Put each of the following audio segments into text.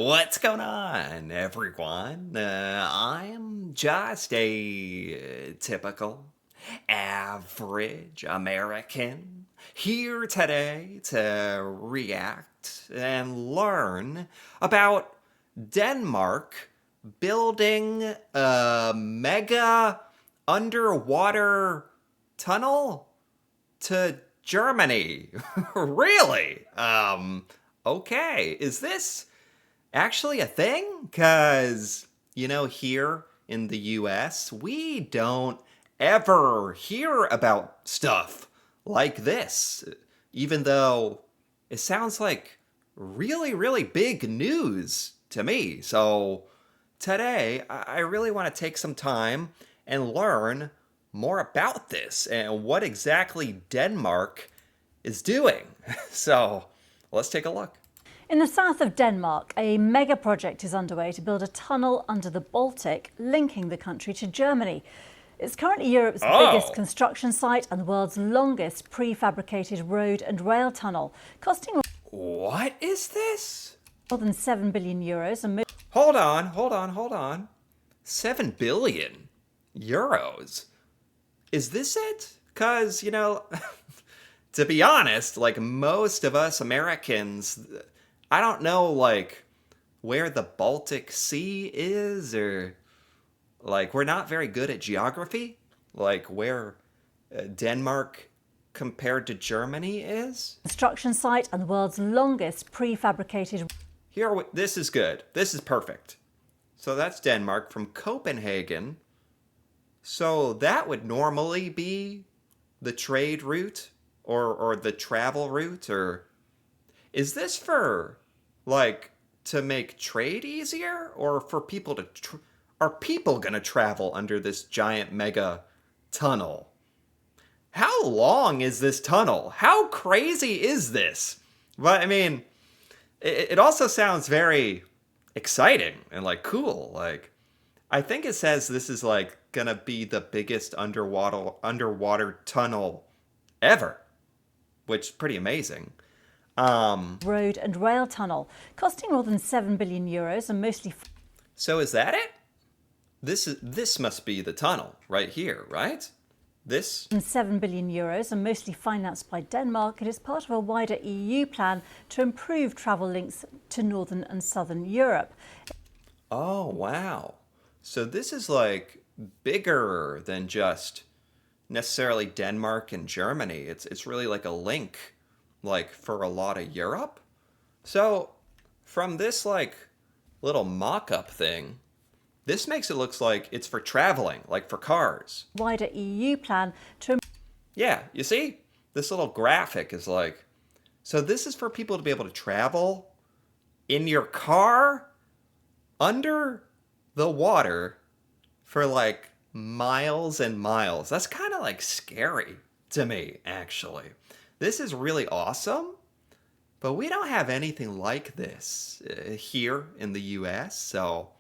What's going on, everyone? I'm just a typical, average American here today to react and learn about Denmark building a mega underwater tunnel to Germany. Really? Okay. Is this actually a thing? Because, here in the US, we don't ever hear about stuff like this, even though it sounds like really, really big news to me. So today, I really want to take some time and learn more about this and what exactly Denmark is doing. So let's take a look. In the south of Denmark, a mega project is underway to build a tunnel under the Baltic, linking the country to Germany. It's currently Europe's biggest Oh, construction site and the world's longest prefabricated road and rail tunnel, costing what is this? more than €7 billion and Hold on. 7 billion euros. Is this it? Because, to be honest, like most of us Americans, I don't know, like, where the Baltic Sea is, or, like, we're not very good at geography. Like, where Denmark compared to Germany is. construction site and the world's longest prefabricated. This is good. This is perfect. So that's Denmark from Copenhagen. So that would normally be the trade route or the travel route, or is this for, like, to make trade easier, or for people to are people going to travel under this giant mega tunnel? How long is this tunnel? How crazy is this? But I mean, it also sounds very exciting and like cool. Like, I think it says this is like gonna be the biggest underwater tunnel ever, which is pretty amazing. Road and rail tunnel, costing more than €7 billion and mostly So is that it? This must be the tunnel right here, right? This. €7 billion and mostly financed by Denmark. It is part of a wider EU plan to improve travel links to northern and southern Europe. Oh, wow. So this is like bigger than just necessarily Denmark and Germany. It's really like a link, like, for a lot of Europe. So from this, like, little mock-up thing, this makes it look like it's for traveling, like for cars. Wider EU plan to Yeah, you see? This little graphic is like, so this is for people to be able to travel in your car under the water for like miles and miles. That's kind of like scary to me, actually. This is really awesome, but we don't have anything like this here in the US. So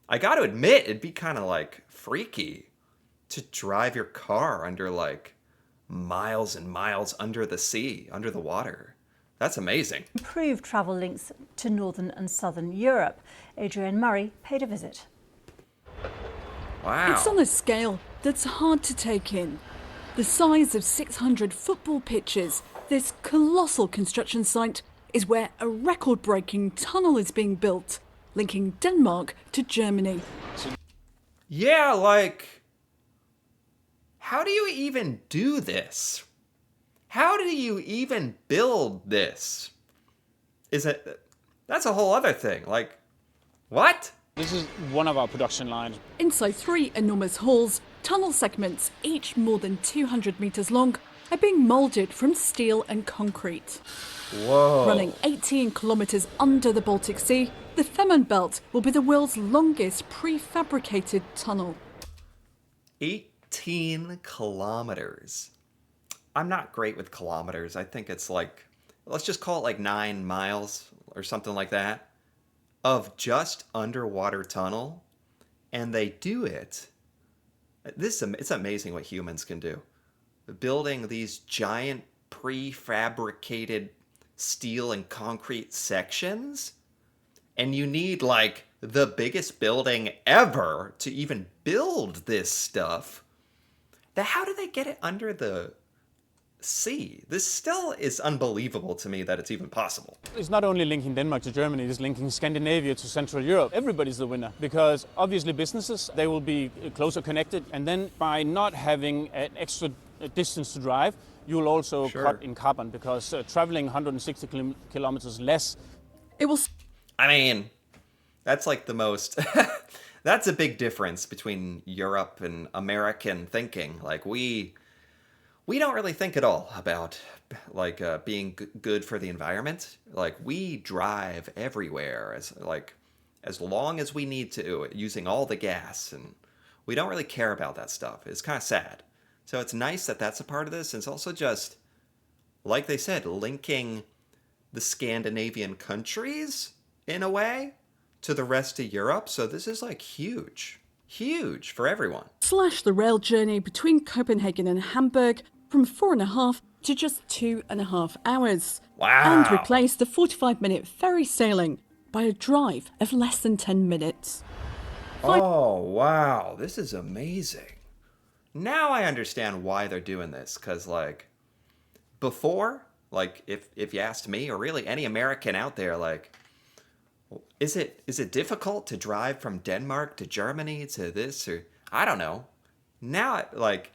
I got to admit, it'd be kind of like freaky to drive your car under like miles and miles under the sea, under the water. That's amazing. improve travel links to northern and southern Europe. Adrienne Murray paid a visit. Wow. It's on a scale that's hard to take in. The size of 600 football pitches, this colossal construction site is where a record-breaking tunnel is being built, linking Denmark to Germany. Yeah, like, how do you even do this? How do you even build this? That's a whole other thing. Like, what? This is one of our production lines. Inside 3 enormous halls, tunnel segments, each more than 200 metres long, are being moulded from steel and concrete. Whoa. Running 18 kilometres under the Baltic Sea, the Fehmarn Belt will be the world's longest prefabricated tunnel. 18 kilometers. I'm not great with kilometers. I think it's like, let's just call it like 9 miles or something like that of just underwater tunnel. And they do it. It's amazing what humans can do. Building these giant prefabricated steel and concrete sections and you need like the biggest building ever to even build this stuff. How do they get it under the sea? This still is unbelievable to me that it's even possible. It's not only linking Denmark to Germany, it's linking Scandinavia to Central Europe. Everybody's the winner because obviously businesses, they will be closer connected. And then by not having an extra distance to drive, you will also cut in carbon because traveling 160 kilometers less. It will. I mean, that's like the most... That's a big difference between Europe and American thinking. Like we don't really think at all about like being good for the environment. Like we drive everywhere as long as we need to, using all the gas, and we don't really care about that stuff. It's kind of sad. So it's nice that that's a part of this. And it's also just, like they said, linking the Scandinavian countries in a way to the rest of Europe. So this is like huge for everyone. Slash the rail journey between Copenhagen and Hamburg from 4.5 to just 2.5 hours. Wow. And replace the 45-minute ferry sailing by a drive of less than 10 minutes. Oh, wow. This is amazing. Now I understand why they're doing this. Because, like, before, like, if you asked me, or really any American out there, like, is it difficult to drive from Denmark to Germany to this, or I don't know. Now,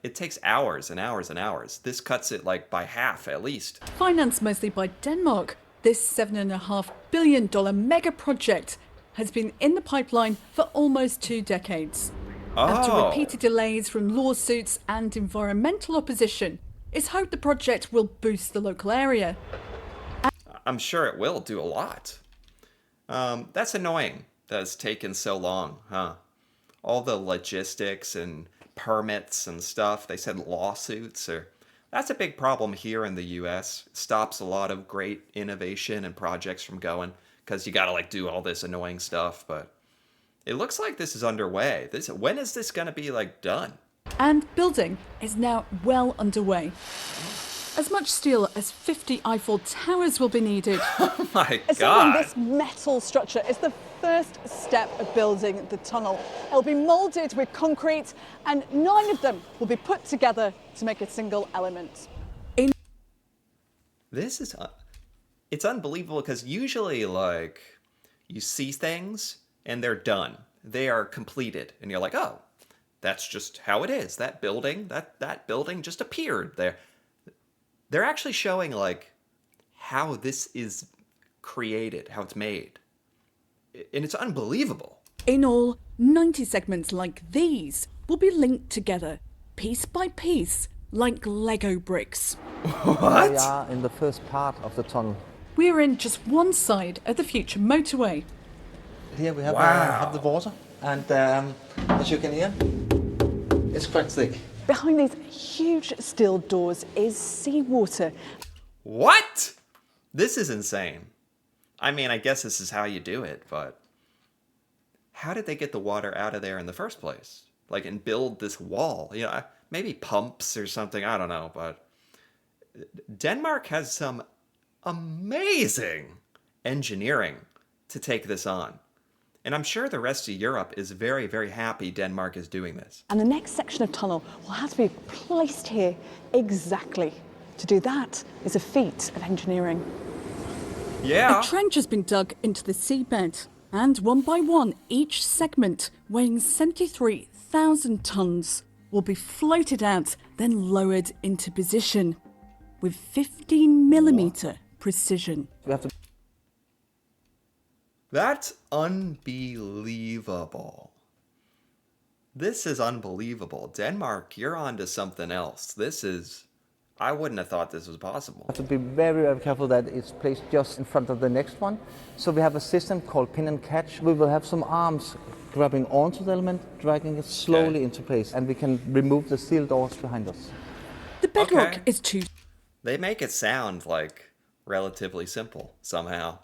it takes hours and hours and hours. This cuts it, like, by half, at least. Financed mostly by Denmark, this $7.5 billion mega project has been in the pipeline for almost 2 decades. After repeated delays from lawsuits and environmental opposition, it's hoped the project will boost the local area. I'm sure it will do a lot. That's annoying that it's taken so long, huh? All the logistics and permits and stuff. They said lawsuits, or that's a big problem here in the US. It stops a lot of great innovation and projects from going because you got to like do all this annoying stuff. But it looks like this is underway. When is this going to be like done? And building is now well underway. As much steel as 50 Eiffel Towers will be needed. Oh my Assembling God. this metal structure is the first step of building the tunnel. It'll be moulded with concrete, and 9 of them will be put together to make a single element. This is... it's unbelievable because usually, like, you see things and they're done. They are completed. And you're like, oh, that's just how it is. That building just appeared there. They're actually showing, like, how this is created, how it's made. And it's unbelievable. In all, 90 segments like these will be linked together, piece by piece, like Lego bricks. What? We are in the first part of the tunnel. We're in just one side of the future motorway. Here we have, Wow. have the water, and as you can hear, it's quite thick. Behind these huge steel doors is seawater. What? This is insane. I mean, I guess this is how you do it, but how did they get the water out of there in the first place? Like, and build this wall? You know, maybe pumps or something, I don't know, but Denmark has some amazing engineering to take this on. And I'm sure the rest of Europe is very, very happy Denmark is doing this. And the next section of tunnel will have to be placed here exactly. To do that is a feat of engineering. Yeah. A trench has been dug into the seabed, and one by one, each segment, weighing 73,000 tons, will be floated out, then lowered into position with 15mm precision. We have to. That's unbelievable. This is unbelievable. Denmark, you're onto something else. I wouldn't have thought this was possible. Have to be very, very careful that it's placed just in front of the next one. So we have a system called pin and catch. We will have some arms grabbing onto the element, dragging it slowly into place, and we can remove the steel doors behind us. The bedrock Okay. is too They make it sound like relatively simple somehow.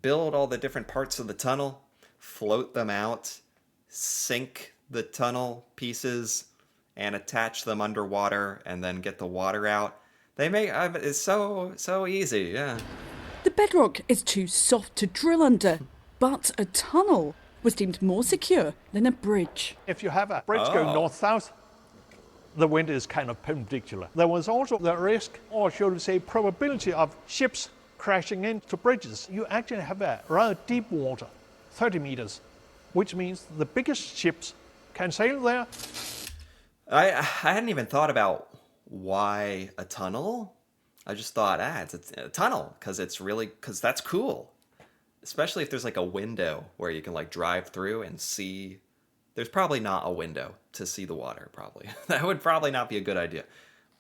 Build all the different parts of the tunnel, float them out, sink the tunnel pieces, and attach them underwater, and then get the water out. They make it's so easy, yeah. The bedrock is too soft to drill under, But a tunnel was deemed more secure than a bridge. If you have a bridge going north-south, the wind is kind of perpendicular. There was also the risk, or should we say probability, of ships crashing into bridges. You actually have a rather deep water, 30 meters, which means the biggest ships can sail there. I hadn't even thought about why a tunnel. I just thought, it's a tunnel because that's cool. Especially if there's like a window where you can like drive through and see. There's probably not a window to see the water, probably. That would probably not be a good idea.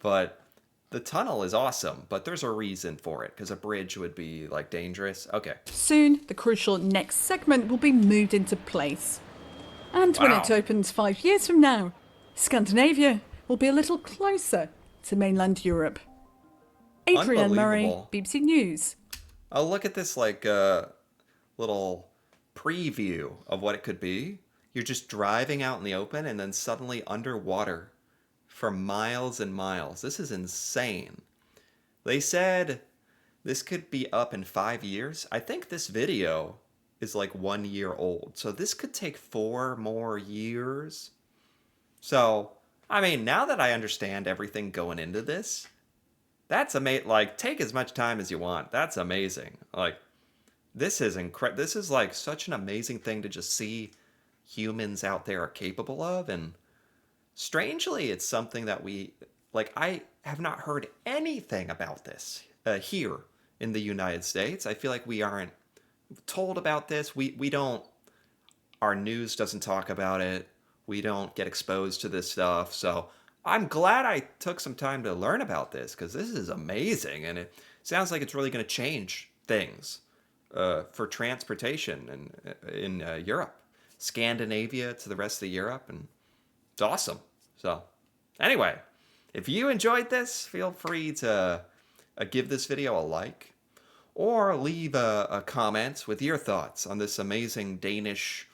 But the tunnel is awesome, but there's a reason for it, because a bridge would be like dangerous. Okay. Soon, the crucial next segment will be moved into place. And when it opens 5 years from now, Scandinavia will be a little closer to mainland Europe. Adrienne Murray, Unbelievable. BBC News. Oh, look at this like little preview of what it could be. You're just driving out in the open and then suddenly underwater for miles and miles. This is insane. They said this could be up in 5 years. I think this video is like 1 year old. So this could take 4 more years. So, I mean, now that I understand everything going into this, that's amazing. Like, take as much time as you want. That's amazing. Like, this is incredible. This is like such an amazing thing to just see humans out there are capable of. And strangely, it's something that I have not heard anything about this here in the United States. I feel like we aren't told about this. We don't, our news doesn't talk about it. We don't get exposed to this stuff. So I'm glad I took some time to learn about this, because this is amazing. And it sounds like it's really going to change things for transportation in Europe, Scandinavia to the rest of Europe. And it's awesome. So anyway, if you enjoyed this, feel free to give this video a like, or leave a comment with your thoughts on this amazing Danish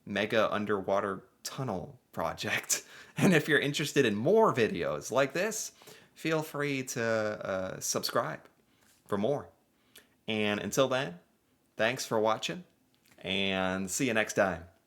mega underwater tunnel project. And if you're interested in more videos like this, feel free to subscribe for more. And until then, thanks for watching, and see you next time.